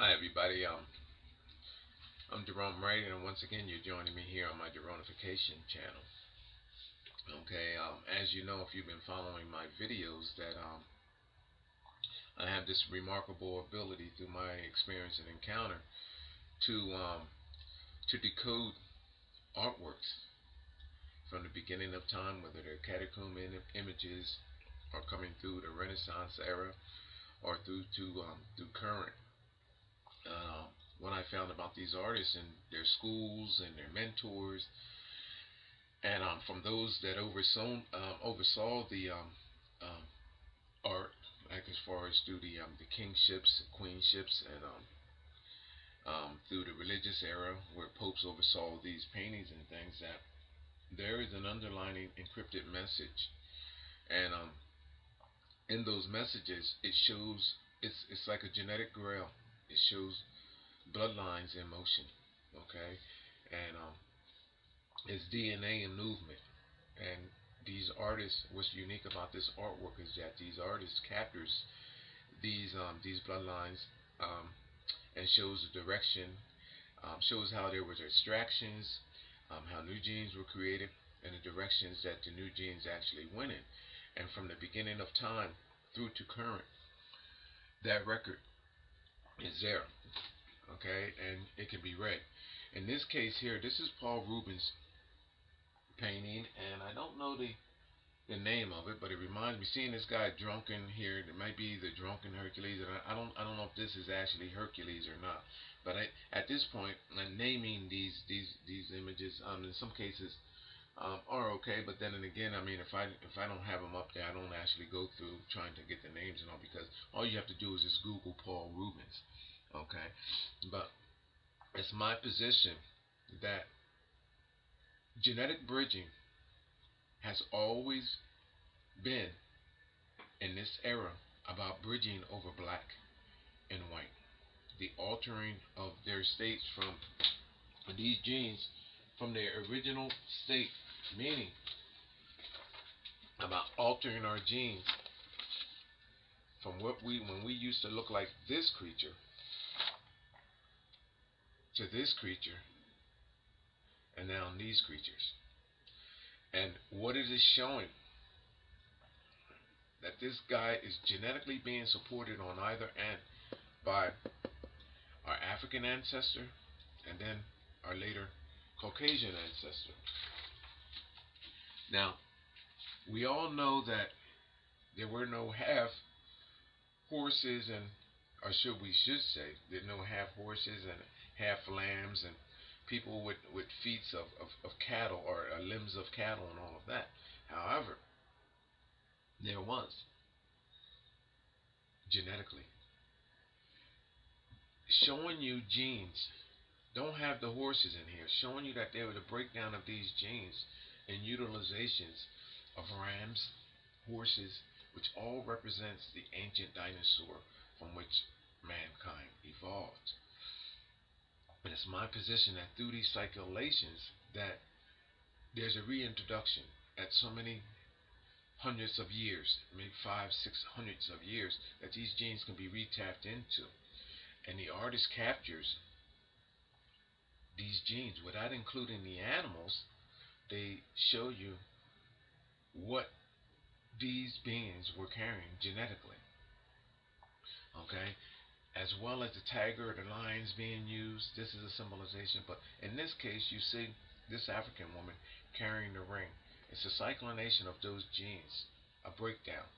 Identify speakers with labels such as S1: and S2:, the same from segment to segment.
S1: Hi everybody, I'm Jerome Wright, and once again you're joining me here on my Jeronification channel. Okay, as you know, if you've been following my videos, that I have this remarkable ability through my experience and encounter to decode artworks from the beginning of time, whether they're catacomb images or coming through the Renaissance era or through current. Uh, what I found about these artists and their schools and their mentors, and from those that oversaw the um, art, like as far as through the kingships, queenships, and through the religious era, where popes oversaw these paintings and things, that there is an underlining encrypted message, and in those messages, it shows it's like a genetic grail. It shows bloodlines in motion, okay, and it's DNA in movement. And these artists, what's unique about this artwork is that these artists captures these bloodlines, um, and shows the direction, shows how there was extractions, how new genes were created, and the directions that the new genes actually went in. And from the beginning of time through to current, that record is there, okay, and it can be read. In this case here, this is Paul Ruben's painting, and I don't know the name of it, but it reminds me, seeing this guy drunken here, it might be the drunken Hercules, and I don't know if this is actually Hercules or not. But at this point, I'm naming these images, in some cases, are okay. But then and again, I mean, if I don't have them up there, I don't actually go through trying to get the names and all, because all you have to do is just Google Paul Rubens, okay. But it's my position that genetic bridging has always been, in this era, about bridging over black and white, the altering of their states from these genes from their original state, meaning about altering our genes from what when we used to look like this creature to this creature, and now these creatures. And what it is showing, that this guy is genetically being supported on either end by our African ancestor and then our later Caucasian ancestor. Now, we all know that there were no half horses, and or should say, there were no half horses and half lambs, and people with feet of cattle, or limbs of cattle, and all of that. However, there was genetically showing you genes. Don't have the horses in here, showing you that there was a breakdown of these genes and utilizations of rams, horses, which all represents the ancient dinosaur from which mankind evolved. And it's my position that through these circulations, that there's a reintroduction at so many hundreds of years, maybe five, six hundreds of years, that these genes can be retapped into. And the artist captures these genes without including the animals. They show you what these beings were carrying genetically, okay, as well as the tiger or the lions being used. This is a symbolization, but in this case, you see this African woman carrying the ring. It's a cyclination of those genes, a breakdown.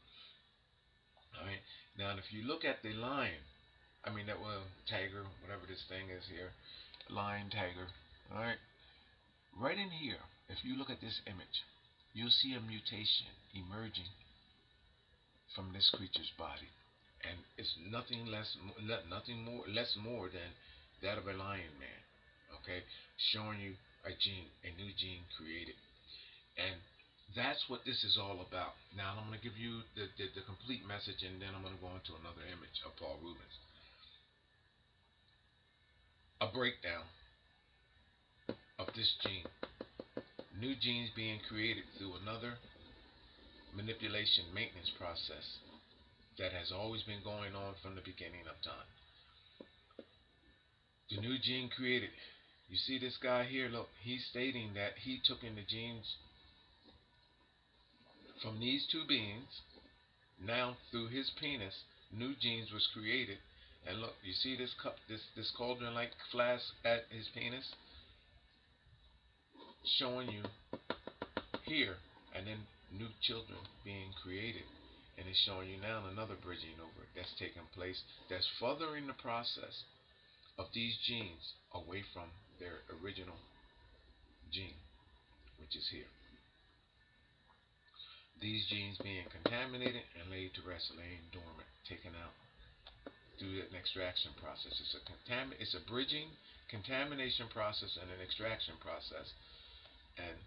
S1: All right. Now, if you look at the lion, I mean that, well, tiger, whatever this thing is here, lion, tiger. All right. Right in here, if you look at this image, you'll see a mutation emerging from this creature's body, and it's nothing less, nothing more, less more than that of a lion man. Okay, showing you a gene, a new gene created, and that's what this is all about. Now I'm going to give you the complete message, and then I'm going to go into another image of Paul Rubens. A breakdown of this gene, new genes being created through another manipulation maintenance process that has always been going on from the beginning of time. The new gene created. You see this guy here? Look, he's stating that he took in the genes from these two beings. Now, through his penis, new genes was created. And look, you see this cup, this cauldron-like flask at his penis, showing you here, and then new children being created. And it's showing you now another bridging over that's taking place, that's furthering the process of these genes away from their original gene, which is here. These genes being contaminated and laid to rest, laying dormant, taken out through an extraction process. It's a bridging, contamination process and an extraction process, and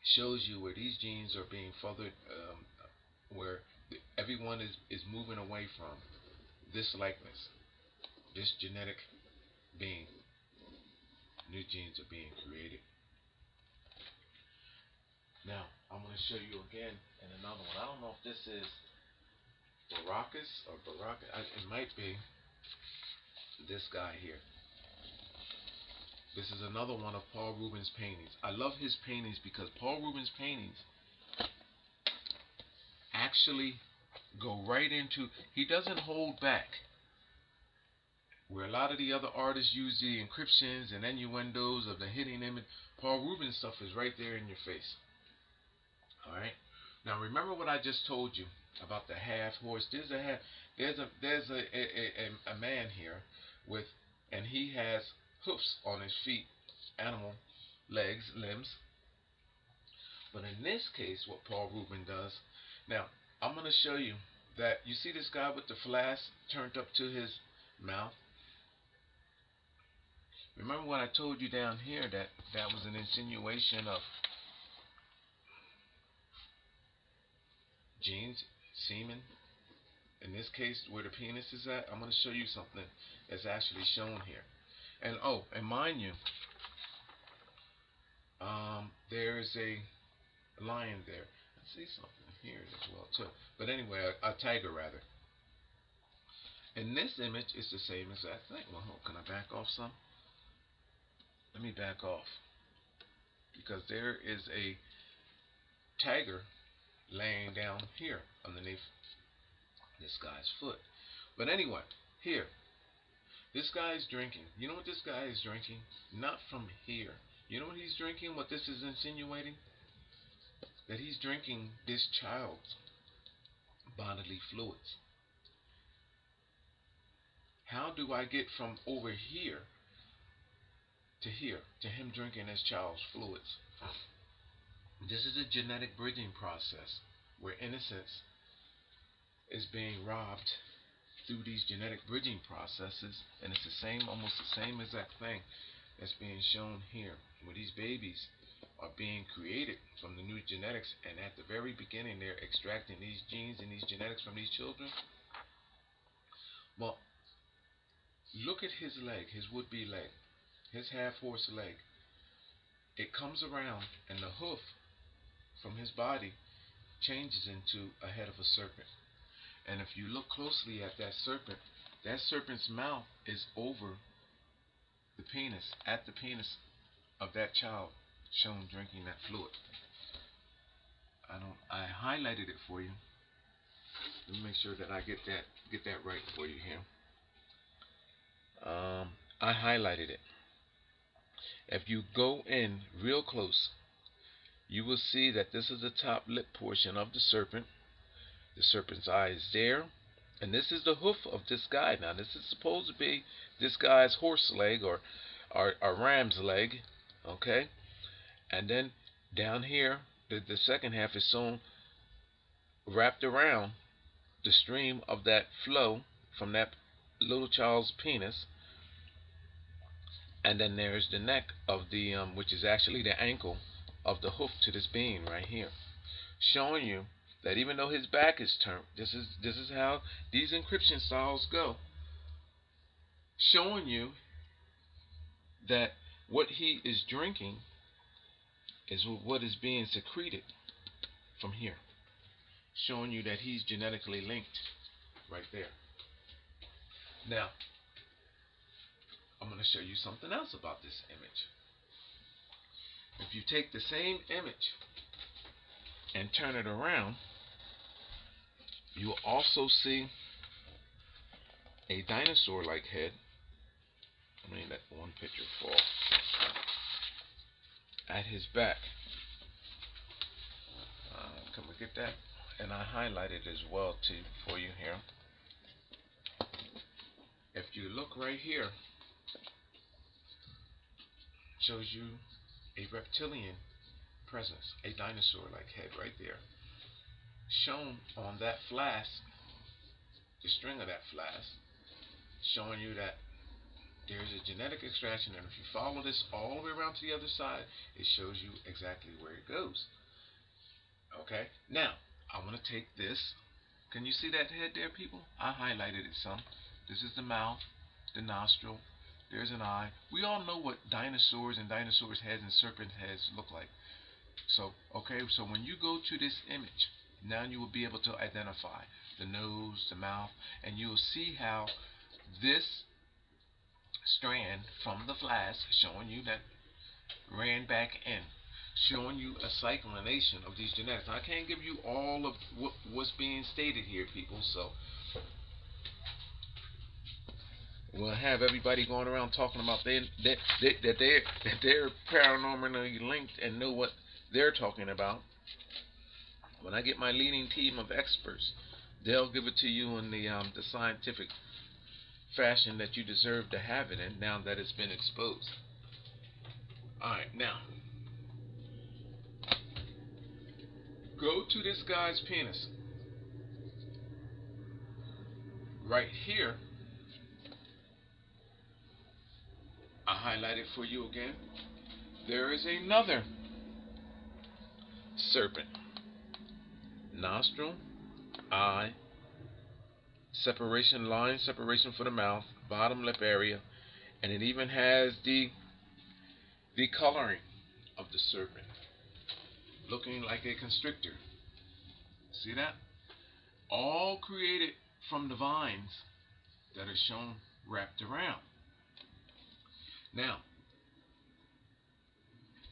S1: shows you where these genes are being furthered, where everyone is moving away from this likeness, this genetic being. New genes are being created. Now, I'm going to show you again in another one. I don't know if this is Baracus or Baraka. It might be this guy here. This is another one of Paul Ruben's paintings. I love his paintings because Paul Ruben's paintings actually go right into, he doesn't hold back. Where a lot of the other artists use the encryptions and innuendos of the hidden image, Paul Ruben's stuff is right there in your face. Alright? Now remember what I just told you about the half horse. There's a man here with, and he has hoofs on his feet, animal legs, limbs. But in this case, what Paul Ruben does, now I'm going to show you that you see this guy with the flask turned up to his mouth. Remember what I told you down here, that that was an insinuation of genes, semen. In this case, where the penis is at, I'm going to show you something that's actually shown here. And oh, and mind you, there is a lion there. I see something here as well too. But anyway, a tiger rather. In this image, it's the same exact thing. Well, can I back off some? Let me back off, because there is a tiger laying down here underneath this guy's foot. But anyway, here, this guy is drinking. You know what this guy is drinking? Not from here. You know what he's drinking? What this is insinuating? That he's drinking this child's bodily fluids. How do I get from over here to him drinking his child's fluids? This is a genetic bridging process where innocence is being robbed through these genetic bridging processes, and it's the same, almost the same exact thing that's being shown here, where these babies are being created from the new genetics, and at the very beginning they're extracting these genes and these genetics from these children. Well, look at his leg, his would-be leg, his half-horse leg. It comes around, and the hoof from his body changes into a head of a serpent. And if you look closely at that serpent's mouth is over the penis, at the penis of that child shown drinking that fluid. I highlighted it for you. Let me make sure that I get that right for you here. I highlighted it. If you go in real close, you will see that this is the top lip portion of the serpent. The serpent's eye is there, and this is the hoof of this guy. Now this is supposed to be this guy's horse leg or ram's leg, okay? And then down here, the second half is sewn, wrapped around the stream of that flow from that little child's penis. And then there's the neck of the which is actually the ankle of the hoof to this being right here, showing you that even though his back is turned, this is how these encryption styles go, showing you that what he is drinking is what is being secreted from here, showing you that he's genetically linked right there. Now, I'm going to show you something else about this image. If you take the same image and turn it around, you will also see a dinosaur-like head. Let me let one picture fall. At his back. Can we get that? And I highlighted as well too for you here. If you look right here, shows you a reptilian presence, a dinosaur-like head right there, shown on that flask, the string of that flask, showing you that there's a genetic extraction, and if you follow this all the way around to the other side, it shows you exactly where it goes. Okay, now I want to take this. Can you see that head there, people? I highlighted it some. This is the mouth, the nostril. There's an eye. We all know what dinosaurs and dinosaurs' heads and serpent heads look like. So, okay, so when you go to this image, now you will be able to identify the nose, the mouth, and you'll see how this strand from the flask, showing you that ran back in, showing you a cyclination of these genetics. Now, I can't give you all of what's being stated here, people, so we'll have everybody going around talking about that they're paranormally linked and know what they're talking about. When I get my leading team of experts, they'll give it to you in the scientific fashion that you deserve to have it in, now that it's been exposed. Alright, now go to this guy's penis. Right here, I highlight it for you again. There is another serpent. Nostril, eye, separation line, separation for the mouth, bottom lip area, and it even has the coloring of the serpent, looking like a constrictor. See that? All created from the vines that are shown wrapped around. Now,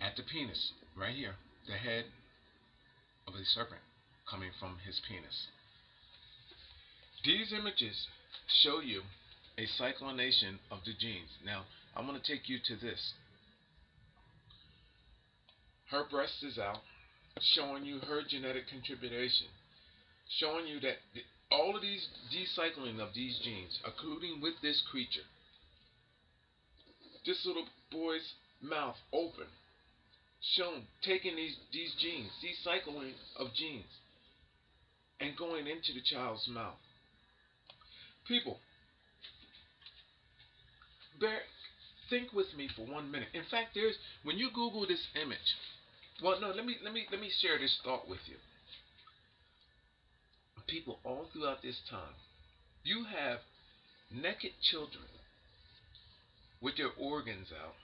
S1: at the penis, right here, the head of a serpent coming from his penis. These images show you a cyclination of the genes. Now, I'm going to take you to this. Her breast is out, showing you her genetic contribution, showing you that all of these decycling of these genes, including with this creature, this little boy's mouth open, shown taking these genes, decycling of genes, and going into the child's mouth. People, think with me for 1 minute. In fact, when you Google this image, well, no, let me share this thought with you. People, all throughout this time, you have naked children with their organs out.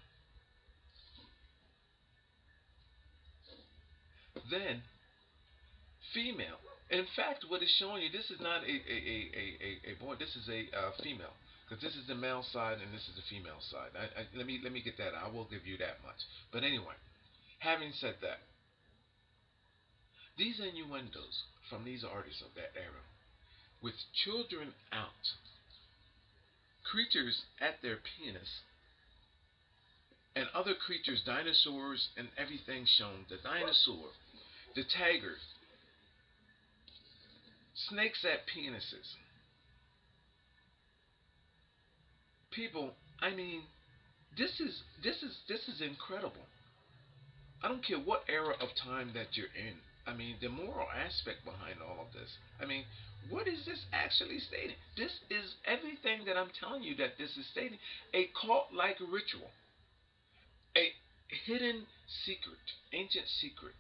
S1: Then, female. In fact, what it's showing you, this is not a boy. This is a female, because this is the male side and this is the female side. Let me get that. I will give you that much. But anyway, having said that, these innuendos from these artists of that era, with children out, creatures at their penis, and other creatures, dinosaurs and everything shown, the dinosaur, the tiger, snakes at penises. People, I mean, this is incredible. I don't care what era of time that you're in. I mean, the moral aspect behind all of this. I mean, what is this actually stating? This is everything that I'm telling you that this is stating. A cult-like ritual. A hidden secret, ancient secret,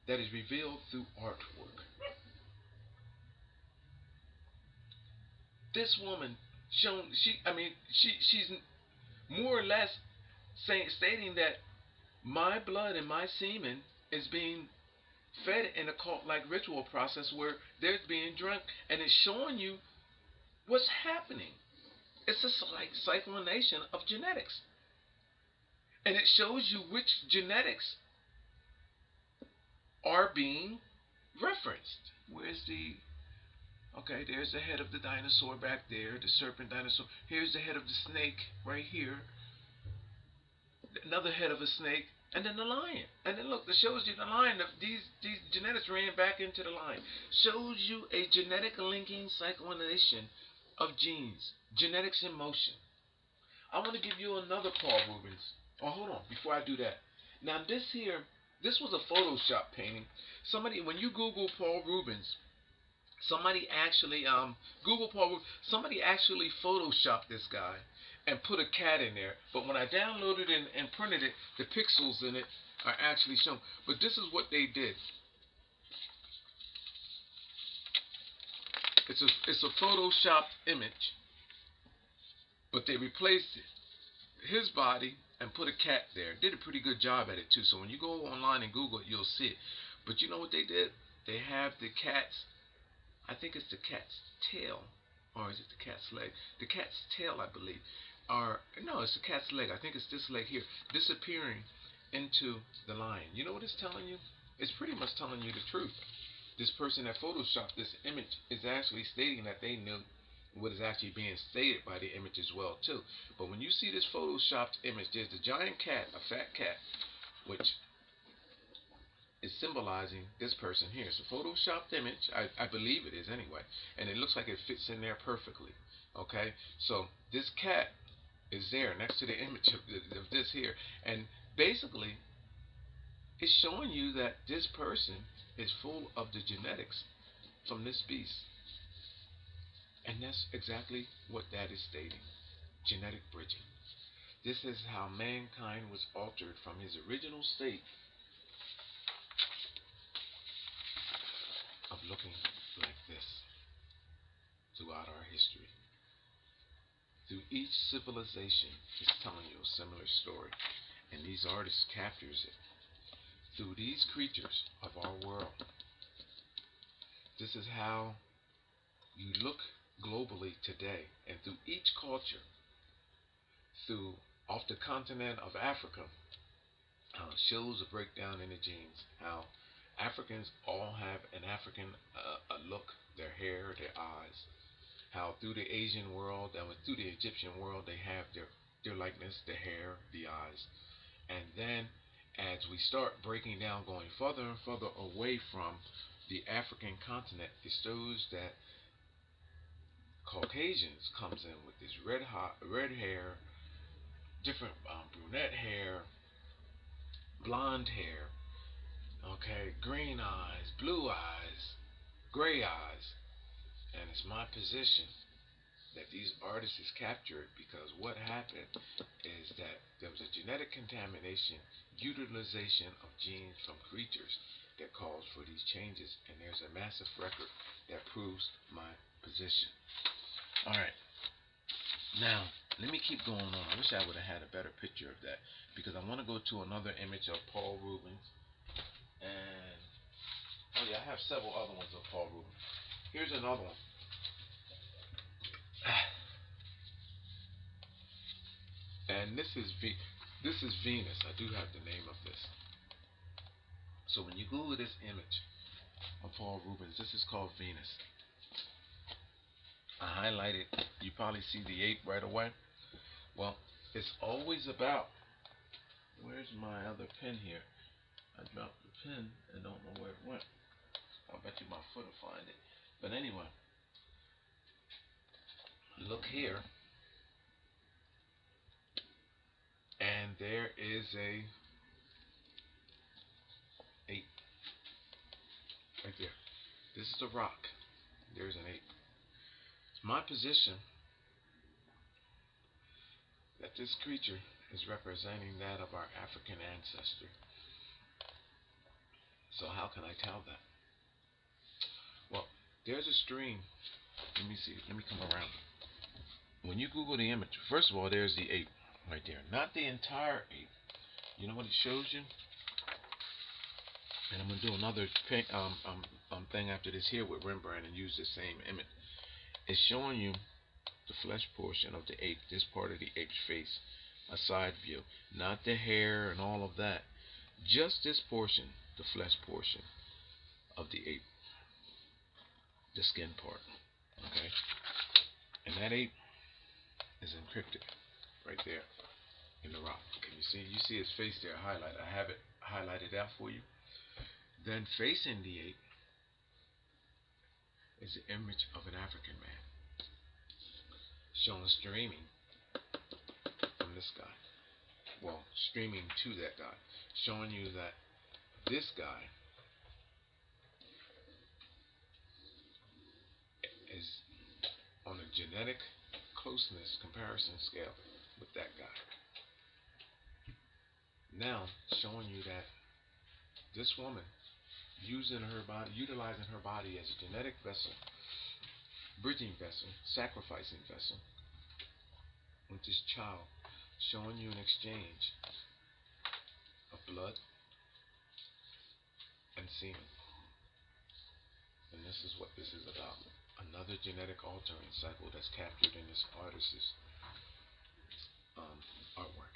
S1: that is revealed through artwork. This woman shown, she's more or less stating that my blood and my semen is being fed in a cult-like ritual process where they're being drunk, and it's showing you what's happening. It's a cyclination of genetics. And it shows you which genetics are being referenced. Where's the... Okay, there's the head of the dinosaur back there, the serpent dinosaur. Here's the head of the snake right here. Another head of a snake, and then the lion. And then look, it shows you the lion. These genetics ran back into the lion. Shows you a genetic linking cyclination of genes. Genetics in motion. I want to give you another Paul Rubens. Oh, hold on. Before I do that. Now this here, this was a Photoshop painting. Somebody, when you Google Paul Rubens, somebody actually Google Paul Rubens, somebody actually photoshopped this guy and put a cat in there. But when I downloaded it and printed it, the pixels in it are actually shown. But this is what they did. It's a photoshopped image, but they replaced his body and put a cat there. Did a pretty good job at it too. So when you go online and Google it, you'll see it. But you know what they did? They have the cat's, I think it's the cat's tail, or is it the cat's leg? The cat's tail, I believe. Or no, it's the cat's leg. I think it's this leg here, disappearing into the lion. You know what it's telling you? It's pretty much telling you the truth. This person that photoshopped this image is actually stating that they knew what is actually being stated by the image as well too. But when you see this photoshopped image, there's the giant cat, a fat cat, which is symbolizing this person here. It's a photoshopped image. I believe it is anyway. And it looks like it fits in there perfectly. Okay? So this cat is there next to the image of this here. And basically, it's showing you that this person is full of the genetics from this beast. And that's exactly what that is stating. Genetic bridging. This is how mankind was altered from his original state of looking like this throughout our history. Through each civilization is telling you a similar story, and these artists captures it. Through these creatures of our world, this is how you look globally today, and through each culture, through off the continent of Africa, how it shows a breakdown in the genes, how Africans all have an African look, their hair, their eyes, how through the Asian world and through the Egyptian world they have their likeness, the hair, the eyes. And then as we start breaking down, going further and further away from the African continent, it shows that Caucasians comes in with this red hair, different brunette hair, blonde hair, okay, green eyes, blue eyes, gray eyes. And it's my position that these artists is captured because what happened is that there was a genetic contamination, utilization of genes from creatures that caused for these changes, and there's a massive record that proves my position. Alright, now let me keep going on. I wish I would have had a better picture of that because I want to go to another image of Paul Rubens, and oh yeah, I have several other ones of Paul Rubens. Here's another one. And this is Venus. I do have the name of this. So when you Google this image of Paul Rubens, this is called Venus. I highlighted. You probably see the ape right away. Well, it's always about. Where's my other pen here? I dropped the pen and don't know where it went. I bet you my foot will find it. But anyway, look here. And there is a ape right there. This is a rock. There's an ape. It's my position that this creature is representing that of our African ancestor. So how can I tell that? Well, there's a stream. Let me see. Let me come around. When you Google the image, first of all, there's the ape right there. Not the entire ape. You know what it shows you? And I'm going to do another thing after this here with Rembrandt and use the same image. It's showing you the flesh portion of the ape, this part of the ape's face, a side view, not the hair and all of that, just this portion, the flesh portion of the ape, the skin part, okay? And that ape is encrypted right there in the rock. Can you see? You see his face there highlighted. I have it highlighted out for you. Then facing the ape is the image of an African man shown streaming from this guy. Well, streaming to that guy, showing you that this guy is on a genetic closeness comparison scale with that guy. Now, showing you that this woman, utilizing her body as a genetic vessel, bridging vessel, sacrificing vessel, with this child, showing you an exchange of blood and semen. And this is what this is about. Another genetic altering cycle that's captured in this artist's artwork.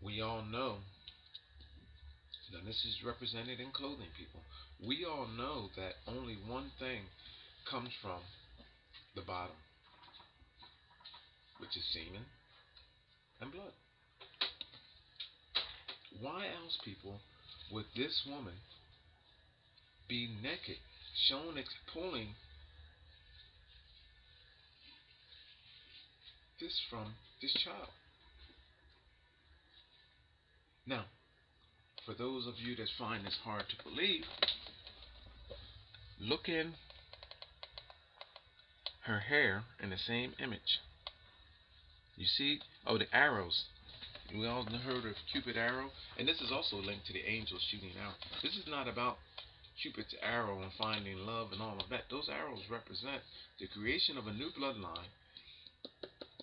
S1: We all know, now this is represented in clothing, people. We all know that only one thing comes from the bottom, which is semen and blood. Why else, people, would this woman be naked, shown pulling this from this child? Now, for those of you that find this hard to believe, look in her hair in the same image. You see, oh, the arrows. We all heard of Cupid's arrow, and this is also linked to the angels shooting arrows. This is not about Cupid's arrow and finding love and all of that. Those arrows represent the creation of a new bloodline,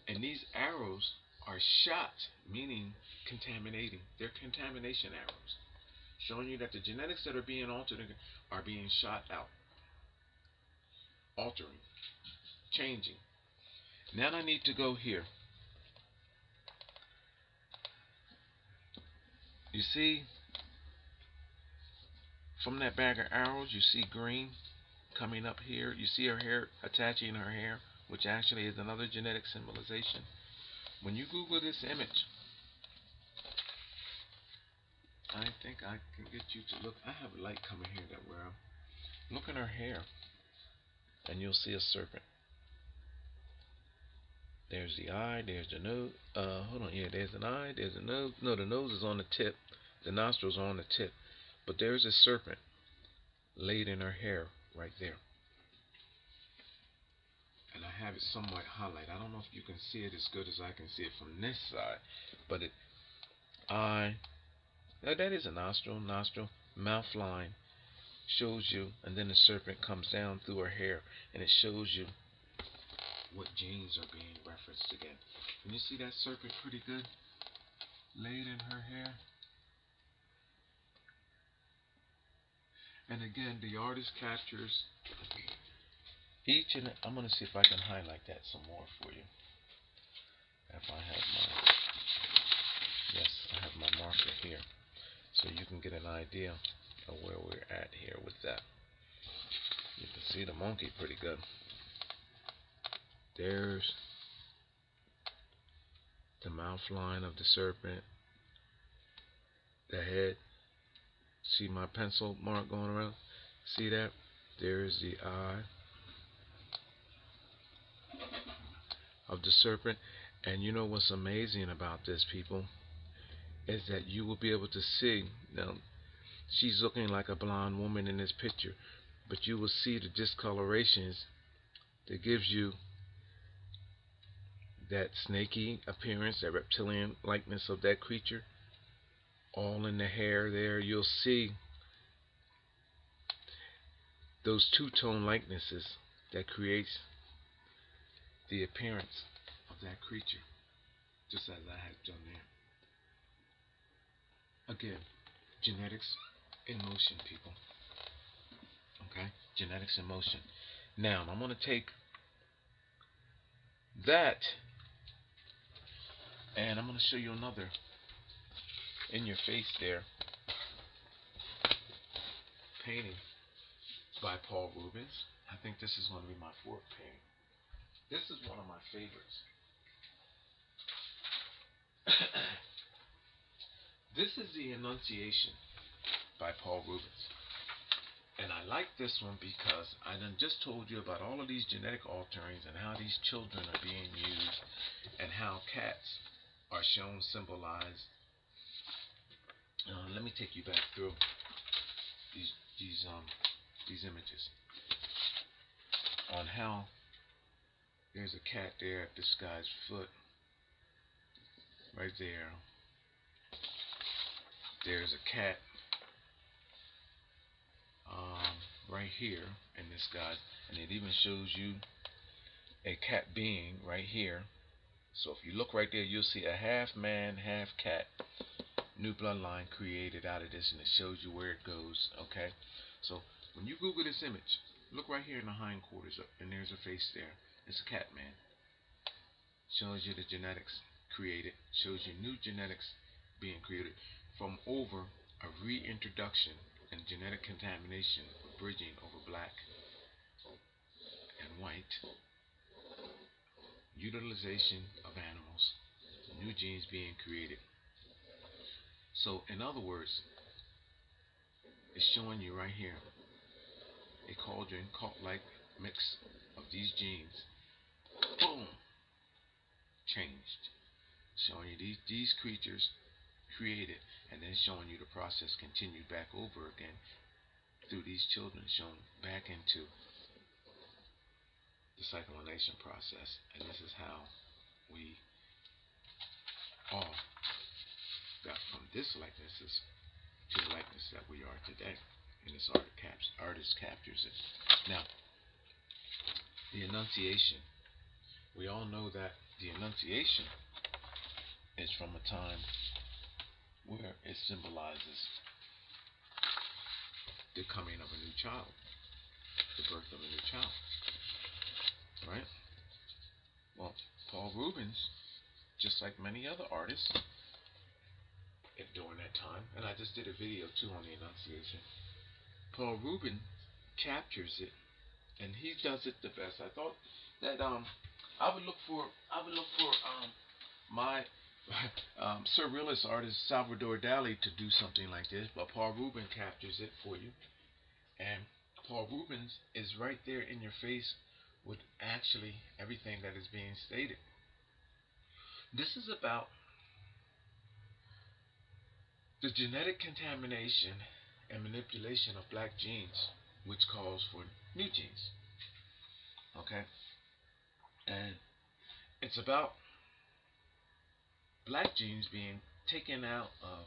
S1: and these arrows are shot, meaning contaminating. They're contamination arrows, showing you that the genetics that are being altered are being shot out, altering, changing. Now I need to go here. You see, from that bag of arrows, you see green coming up here. You see her hair attaching her hair, which actually is another genetic symbolization. When you Google this image, I think I can get you to look. I have a light coming here that where I'm. Look at her hair, and you'll see a serpent. There's the eye, there's the nose. Hold on, yeah, there's an eye, there's a nose. No, the nose is on the tip. The nostrils are on the tip. But there's a serpent laid in her hair right there. And I have it somewhat highlighted. I don't know if you can see it as good as I can see it from this side. But that is a nostril, mouth line shows you, and then the serpent comes down through her hair, and it shows you what genes are being referenced again. Can you see that serpent pretty good? Laid in her hair. And again, the artist captures each and I'm going to see if I can highlight that some more for you. If I have I have my marker here, so you can get an idea of where we're at here with that. You can see the monkey pretty good. There's the mouth line of the serpent, the head. See my pencil mark going around? See that? There's the eye of the serpent. And you know what's amazing about this, people, is that you will be able to see. Now, she's looking like a blonde woman in this picture, but you will see the discolorations that gives you that snaky appearance, that reptilian likeness of that creature. All in the hair there, you'll see those two-tone likenesses that creates the appearance of that creature, just as I have done there. Again, genetics in motion, people. Okay? Genetics in motion. Now, I'm going to take That, and I'm going to show you another in your face there painting by Paul Rubens. I think this is going to be my fourth painting. This is one of my favorites. This is the Annunciation by Paul Rubens. And I like this one because I done just told you about all of these genetic alterings and how these children are being used and how cats are shown symbolized. Let me take you back through these images on how there's a cat there at this guy's foot right there. There's a cat right here in this guy's, and it even shows you a cat being right here. So if you look right there, you'll see a half man, half cat new bloodline created out of this, and it shows you where it goes. Okay, so when you Google this image, look right here in the hindquarters, and there's a face there. It's a cat man. Shows you the genetics created. Shows you new genetics being created from over a reintroduction and genetic contamination, bridging over black and white, utilization of animals, new genes being created. So in other words, it's showing you right here a cauldron, cult-like mix of these genes. Boom! Changed. Showing you these creatures created, and then showing you the process continued back over again through these children, shown back into the cyclination process. And this is how we all got from this likenesses to the likeness that we are today. And this artist captures it. Now, the Annunciation. We all know that the Annunciation is from a time where it symbolizes the coming of a new child, the birth of a new child, right? Well, Paul Rubens, just like many other artists during that time, and I just did a video too on the Annunciation, Paul Ruben captures it, and he does it the best. I thought that I would look for my surrealist artist Salvador Dali to do something like this, but Paul Ruben captures it for you. And Paul Rubens is right there in your face with actually everything that is being stated. This is about the genetic contamination and manipulation of black genes, which calls for new genes. Okay? And it's about black genes being taken out of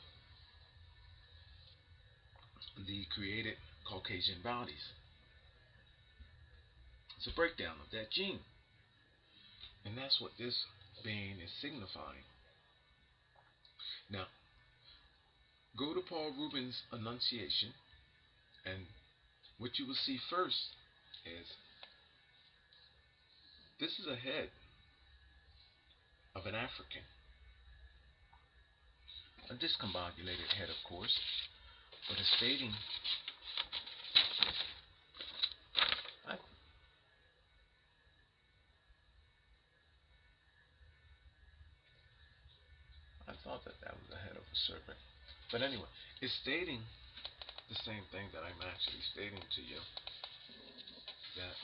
S1: the created Caucasian bodies. It's a breakdown of that gene. And that's what this being is signifying. Now, go to Paul Ruben's Annunciation, and what you will see first is this is a head of an African. A discombobulated head, of course, but it's stating I thought that was the head of a serpent. But anyway, it's stating the same thing that I'm actually stating to you. That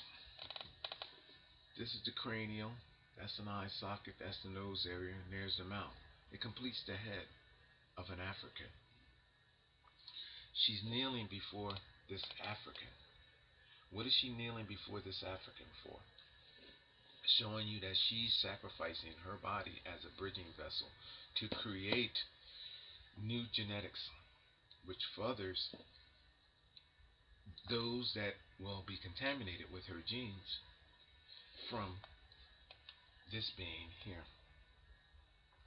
S1: this is the cranial, that's an eye socket, that's the nose area, and there's the mouth. It completes the head of an African. She's kneeling before this African. What is she kneeling before this African for? Showing you that she's sacrificing her body as a bridging vessel to create new genetics, which furthers those that will be contaminated with her genes from this being here.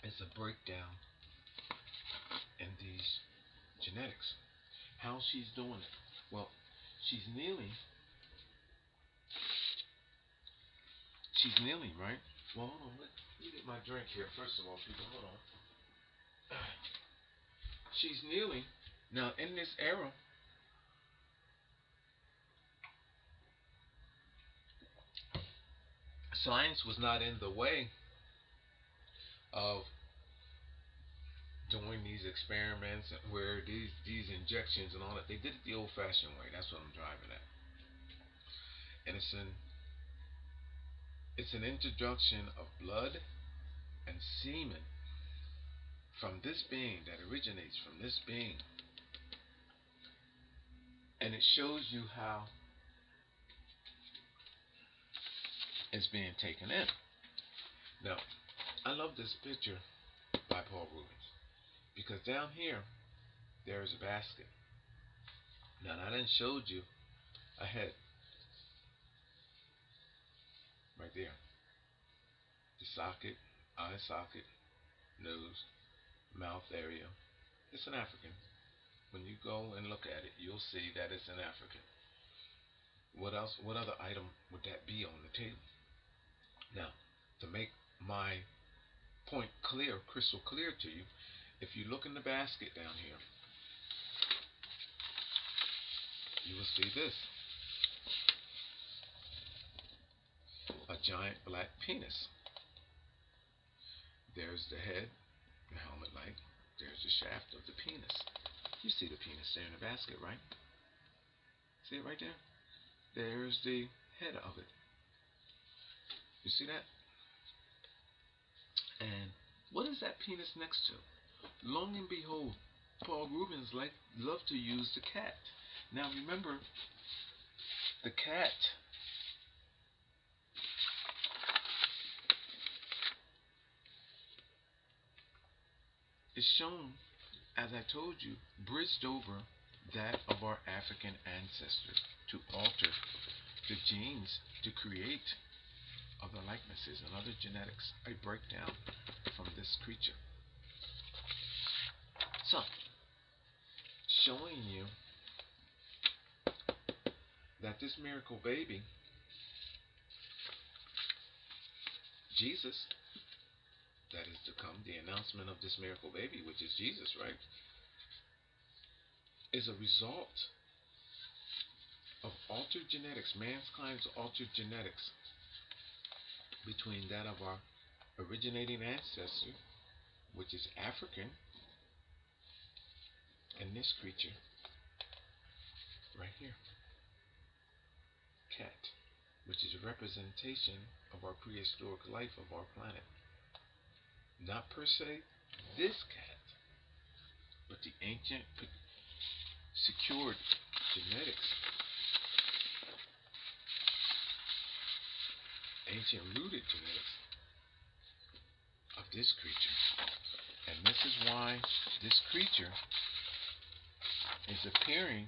S1: It's a breakdown in these genetics. How she's doing it? Well, she's kneeling. She's kneeling, right? Well, hold on. Let me get my drink here. First of all, people, hold on. She's kneeling. Now, in this era, science was not in the way of doing these experiments where these injections and all that. They did it the old-fashioned way. That's what I'm driving at. And it's an introduction of blood and semen from this being that originates from this being, and it shows you how it's being taken in. Now, I love this picture by Paul Rubens because down here there is a basket. Now, I done showed you a head right there, the socket, eye socket, nose, mouth area. It's an African. When you go and look at it, you'll see that it's an African. What else? What other item would that be on the table? Now, to make my point clear, crystal clear to you, if you look in the basket down here, you will see this: a giant black penis. There's the head, the helmet light. There's the shaft of the penis. You see the penis there in the basket, right? See it right there? There's the head of it. You see that? And what is that penis next to? Long and behold, Paul Rubens loved to use the cat. Now remember, the cat is shown, as I told you, bridged over that of our African ancestors to alter the genes to create other likenesses and other genetics, a breakdown from this creature. So, showing you that this miracle baby, Jesus, that is to come, the announcement of this miracle baby, which is Jesus, right, is a result of altered genetics, mankind's altered genetics, between that of our originating ancestor, which is African, and this creature right here, cat, which is a representation of our prehistoric life of our planet. Not per se this cat, but the ancient secured genetics, ancient rooted genetics of this creature. And this is why this creature is appearing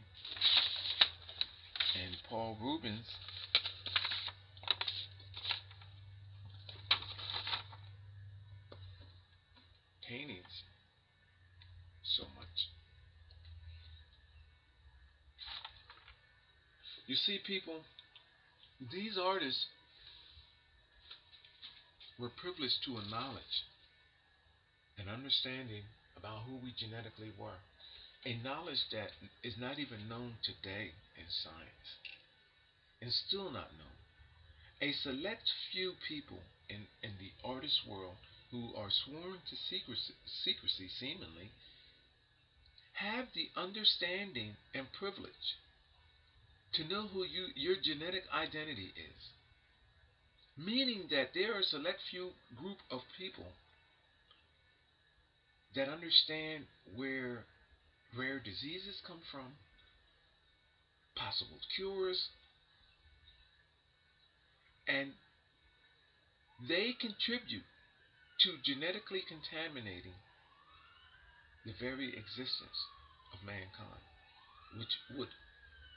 S1: in Paul Ruben's paintings so much. You see, people, these artists were privileged to a knowledge, an understanding about who we genetically were, a knowledge that is not even known today in science, and still not known. A select few people in the artist world who are sworn to secrecy seemingly, have the understanding and privilege to know who your genetic identity is. Meaning that there are a select few group of people that understand where rare diseases come from, possible cures, and they contribute to genetically contaminating the very existence of mankind, which would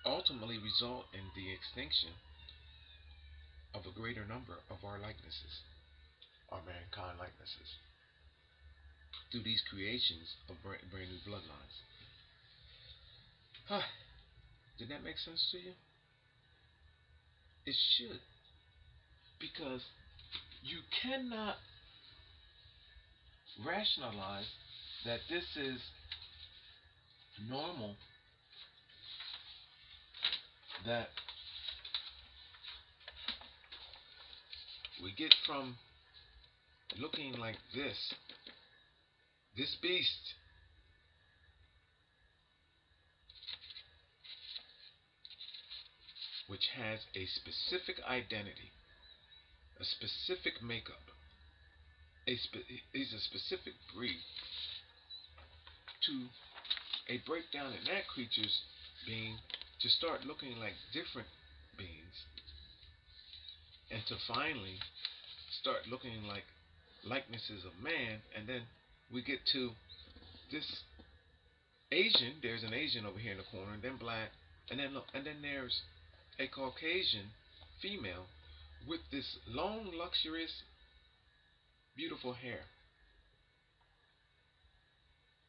S1: ultimately result in the extinction of a greater number of our likenesses, our mankind likenesses, through these creations of brand new bloodlines. Did that make sense to you? It should, because you cannot rationalize that this is normal, that we get from looking like this beast, which has a specific identity, a specific makeup, is a specific breed, to a breakdown in that creature's being, to start looking like different beings, and to finally start looking like likenesses of man. And then we get to this Asian. There's an Asian over here in the corner, and then black, and then look, and then there's a Caucasian female with this long, luxurious, beautiful hair.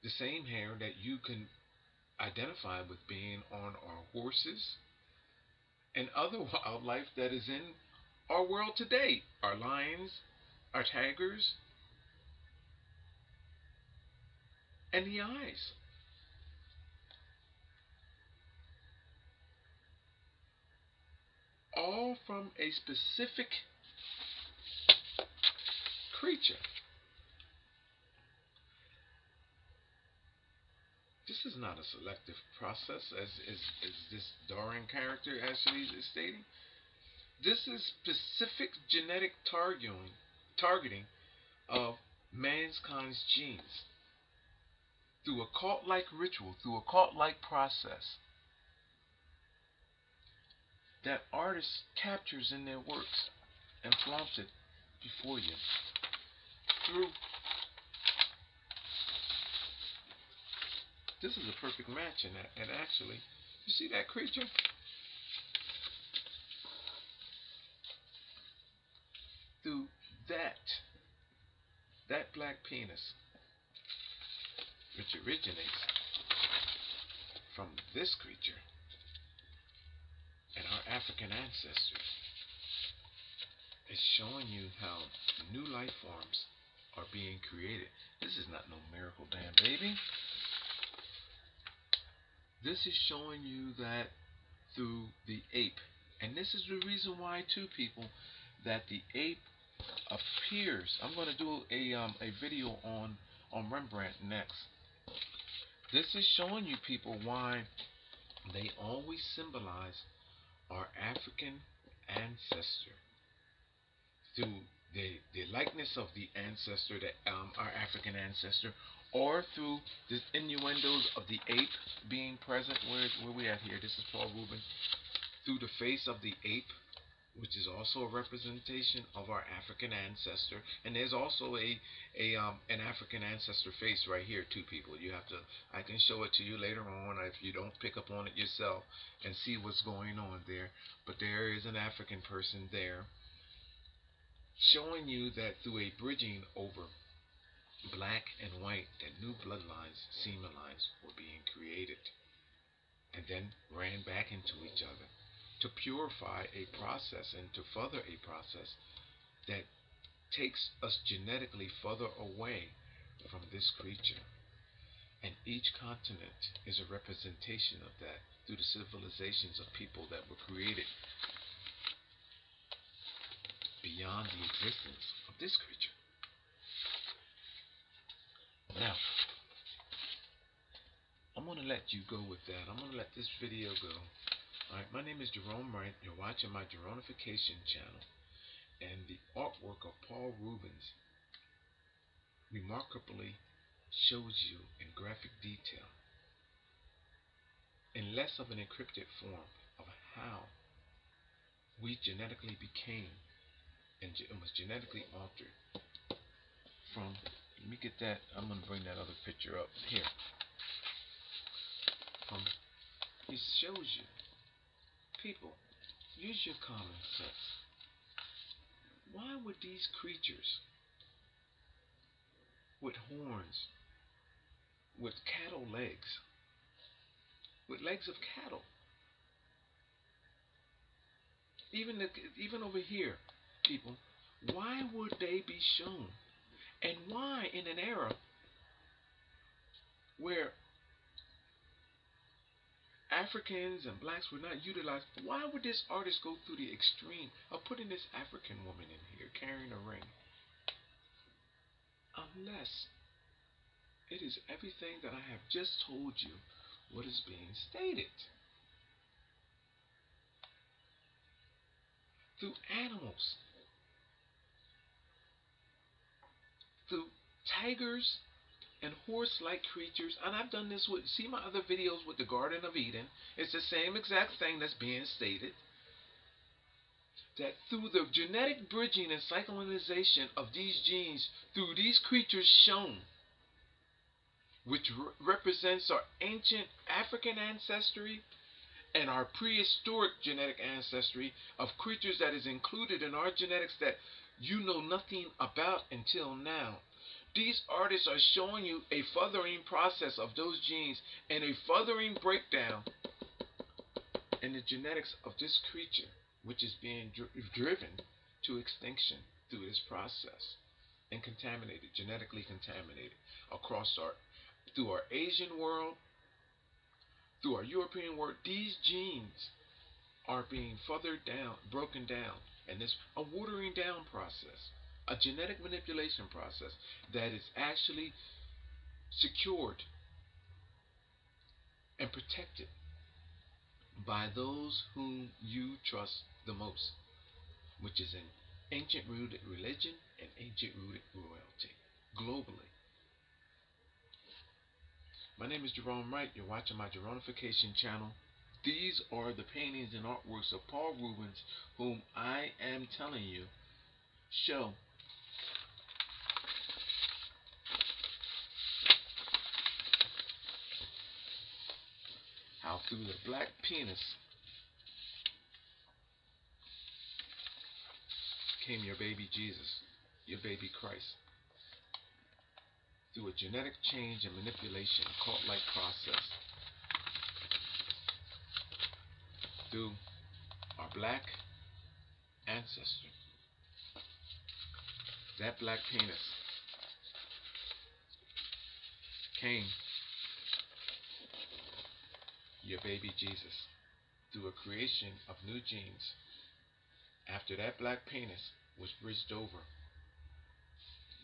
S1: The same hair that you can identify with being on our horses and other wildlife that is in our world today. Our lions, our tigers, and the eyes. All from a specific creature. This is not a selective process, as this Darwin character actually is stating. This is specific genetic targeting of mankind's genes through a cult-like ritual, through a cult-like process that artists captures in their works and flaunts it before you. Through this is a perfect match in that, and actually, you see that creature? Through that black penis, which originates from this creature and our African ancestors, is showing you how new life forms are being created. This is not no miracle damn baby. This is showing you that through the ape. And this is the reason why, too, people, that the ape appears. I'm going to do a video on Rembrandt next. This is showing you, people, why they always symbolize our African ancestor through the likeness of the ancestor, that our African ancestor, or through the innuendos of the ape being present. Where we at here? This is Paul Ruben. Through the face of the ape, which is also a representation of our African ancestor, and there's also an African ancestor face right here too, people. You have to, I can show it to you later on if you don't pick up on it yourself and see what's going on there. But there is an African person there, showing you that through a bridging over black and white, that new bloodlines, semen lines, were being created, and then ran back into each other to purify a process and to further a process that takes us genetically further away from this creature. And each continent is a representation of that through the civilizations of people that were created beyond the existence of this creature. Now, I'm going to let you go with that. I'm going to let this video go. Alright, my name is Jerome Wright. You're watching my Jeronification channel. And the artwork of Paul Rubens remarkably shows you in graphic detail, in less of an encrypted form, of how we genetically became and was genetically altered from, let me get that, I'm going to bring that other picture up here. He shows you, people, use your common sense. Why would these creatures with horns, with cattle legs, with legs of cattle, even over here, people, Why would they be shown? And why, in an era where Africans and blacks were not utilized, why would this artist go through the extreme of putting this African woman in here carrying a ring? Unless it is everything that I have just told you what is being stated. Through animals, through tigers and horse-like creatures, and I've done this with, see my other videos with the Garden of Eden, it's the same exact thing that's being stated, that through the genetic bridging and cyclonization of these genes, through these creatures shown, which represents our ancient African ancestry and our prehistoric genetic ancestry of creatures that is included in our genetics that you know nothing about until now. These artists are showing you a furthering process of those genes and a furthering breakdown in the genetics of this creature, which is being driven to extinction through this process and contaminated, genetically contaminated across through our Asian world, through our European world. These genes are being further down, broken down, and this a watering down process, a genetic manipulation process that is actually secured and protected by those whom you trust the most, which is an ancient rooted religion and ancient rooted royalty globally. My name is Jerome Wright. You're watching my Jeronification channel. These are the paintings and artworks of Paul Rubens, whom I am telling you show how through the black penis came your baby Jesus, your baby Christ, through a genetic change and manipulation, cult-like process, through our black ancestor. That black penis came your baby Jesus through a creation of new genes. After that black penis was bridged over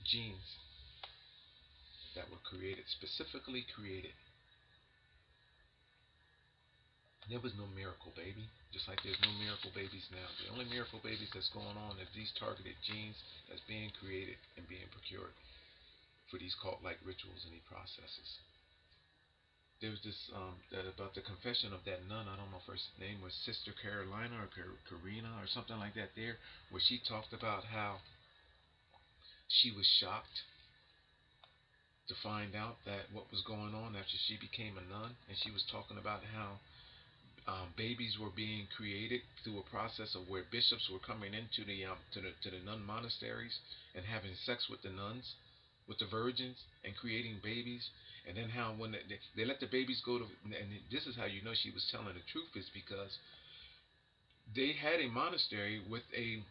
S1: genes that were created, specifically created. There was no miracle baby, just like there's no miracle babies now. The only miracle babies that's going on is these targeted genes that's being created and being procured for these cult-like rituals and these processes. There was this about the confession of that nun. I don't know if her name was Sister Carolina or Karina or something like that. There, where she talked about how she was shocked to find out that what was going on after she became a nun, and she was talking about how babies were being created through a process of where bishops were coming into the to the nun monasteries and having sex with the nuns, with the virgins, and creating babies. And then how when they let the babies go to, and this is how you know she was telling the truth, is because they had a monastery with a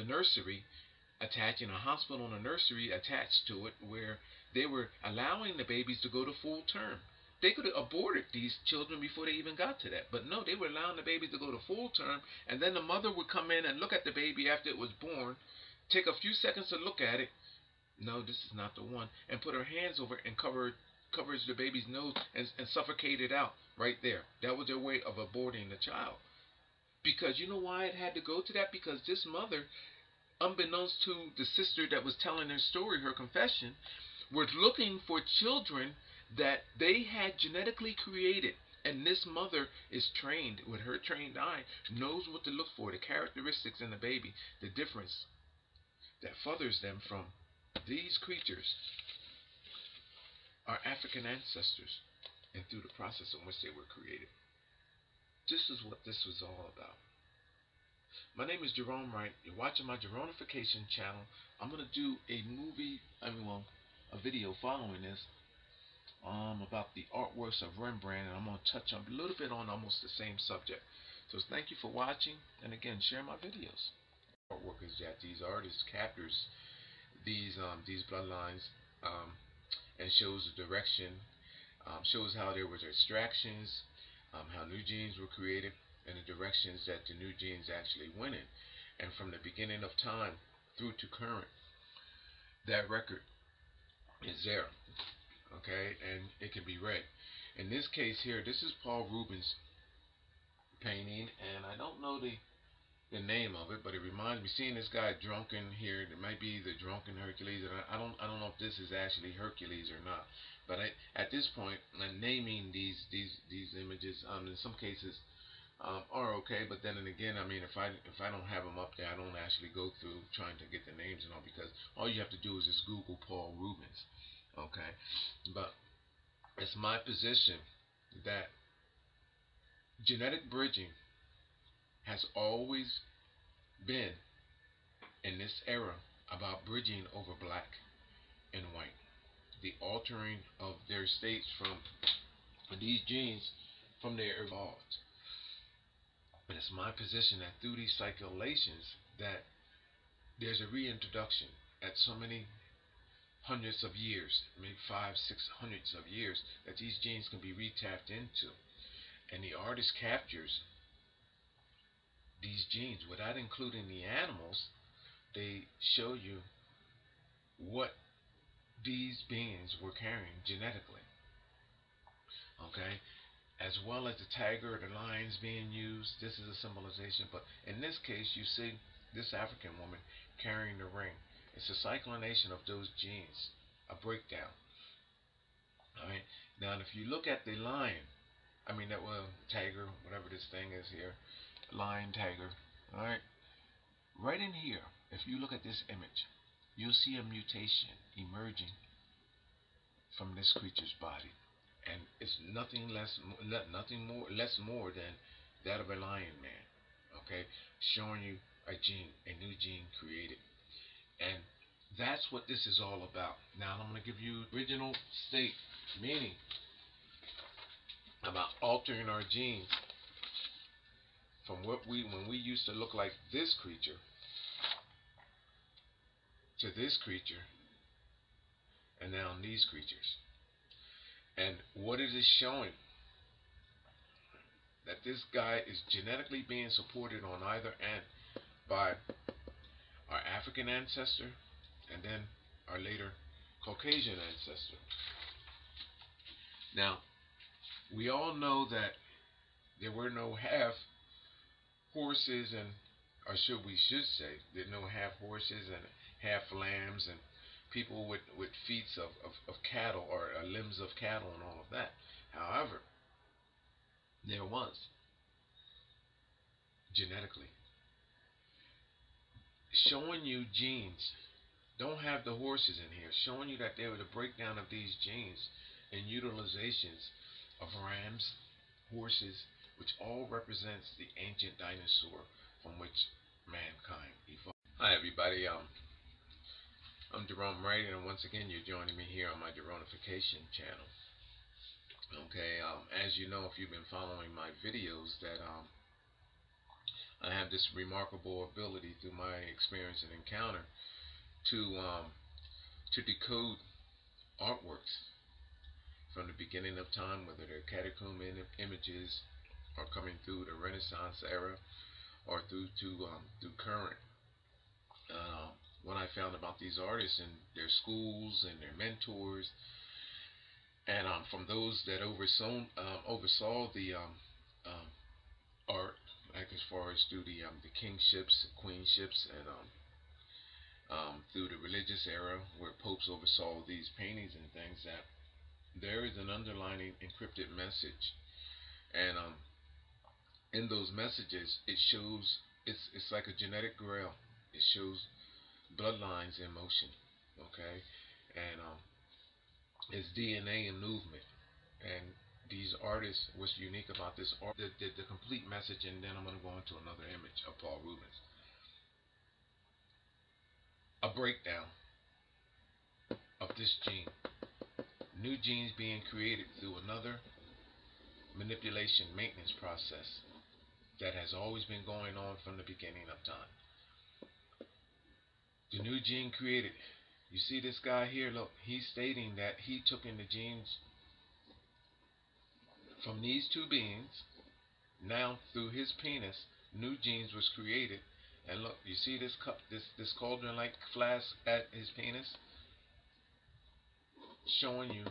S1: nursery attached, and a hospital and a nursery attached to it, where they were allowing the babies to go to full term. They could have aborted these children before they even got to that. But no, they were allowing the babies to go to full term, and then the mother would come in and look at the baby after it was born, take a few seconds to look at it. No, this is not the one. And put her hands over it and covers the baby's nose and suffocate it out right there. That was their way of aborting the child. Because you know why it had to go to that? Because this mother, unbeknownst to the sister that was telling her story, her confession, was looking for children that they had genetically created. And this mother is trained, with her trained eye, knows what to look for, the characteristics in the baby, the difference that fathers them from these creatures, our African ancestors, and through the process in which they were created. This is what this was all about. My name is Jerome Wright. You're watching my Jeronification channel. I'm going to do a video following this about the artworks of Rembrandt, and I'm going to touch a little bit on almost the same subject. So thank you for watching, and again, share my videos. artwork is that these artists captures these bloodlines, um, and shows the direction, shows how there was extractions, how new genes were created, and the directions that the new genes actually went in. And from the beginning of time through to current, that record is there, okay, and it can be read. In this case here, this is Paul Ruben's painting, and I don't know the name of it, but it reminds me, seeing this guy drunken here, it might be the drunken Hercules, and I don't know if this is actually Hercules or not. But at this point, I'm naming these images, in some cases, are okay. But then and again, I mean, if I don't have them up there, I don't actually go through trying to get the names and all, because all you have to do is just Google Paul Rubens, okay. But it's my position that genetic bridging has always been in this era about bridging over black and white, the altering of their states from these genes from their evolved. And it's my position that through these cyculations that there's a reintroduction at so many hundreds of years, maybe five, six hundreds of years, that these genes can be retapped into. And the artist captures these genes without including the animals. They show you what these beings were carrying genetically, okay? As well as the tiger, the lions being used. This is a symbolization, but in this case, you see this African woman carrying the ring. It's a cyclination of those genes, a breakdown. All right. Now, if you look at the lion, I mean that well, tiger, whatever this thing is here, lion, tiger. All right. Right in here, if you look at this image, you'll see a mutation emerging from this creature's body, and it's nothing less, nothing more, less more than that of a lion man. Okay, showing you a gene, a new gene created, and that's what this is all about. Now I'm going to give you original state, meaning about altering our genes from what when we used to look like this creature to this creature, and now these creatures. And what it is showing, that this guy is genetically being supported on either end by our African ancestor and then our later Caucasian ancestor. Now, we all know that there were no half horses, and or should say there were no half horses and half lambs and people with feet of cattle, or limbs of cattle and all of that. However, there was genetically showing you genes. Don't have the horses in here, showing you that there was a breakdown of these genes and utilizations of rams, horses, which all represents the ancient dinosaur from which mankind evolved. Hi everybody, I'm Jerome Wright, and once again you're joining me here on my Jeronification channel. Okay, as you know, if you've been following my videos, that I have this remarkable ability through my experience and encounter to decode artworks from the beginning of time, whether they're catacomb images or coming through the Renaissance era or through current. Uh, what I found about these artists and their schools and their mentors, and from those that oversaw the art, like as far as through the kingships, queenships, and through the religious era where popes oversaw these paintings and things, that there is an underlying encrypted message, and in those messages it shows, it's like a genetic grail. It shows bloodlines in motion, okay, and it's DNA in movement. And these artists, what's unique about this art, the complete message, and then I'm going to go into another image of Paul Rubens. A breakdown of this gene, new genes being created through another manipulation maintenance process that has always been going on from the beginning of time. The new gene created. You see this guy here? Look, he's stating that he took in the genes from these two beings. Now, through his penis, new genes was created. And look, you see this cup, this cauldron-like flask at his penis, showing you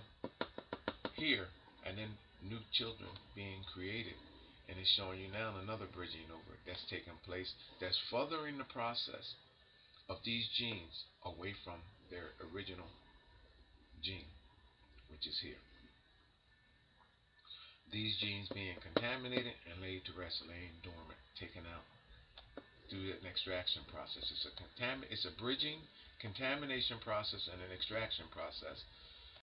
S1: here, and then new children being created. And it's showing you now another bridging over that's taking place, that's furthering the process of these genes away from their original gene, which is here. These genes being contaminated and laid to rest, laying dormant, taken out through an extraction process. It's a bridging, contamination process and an extraction process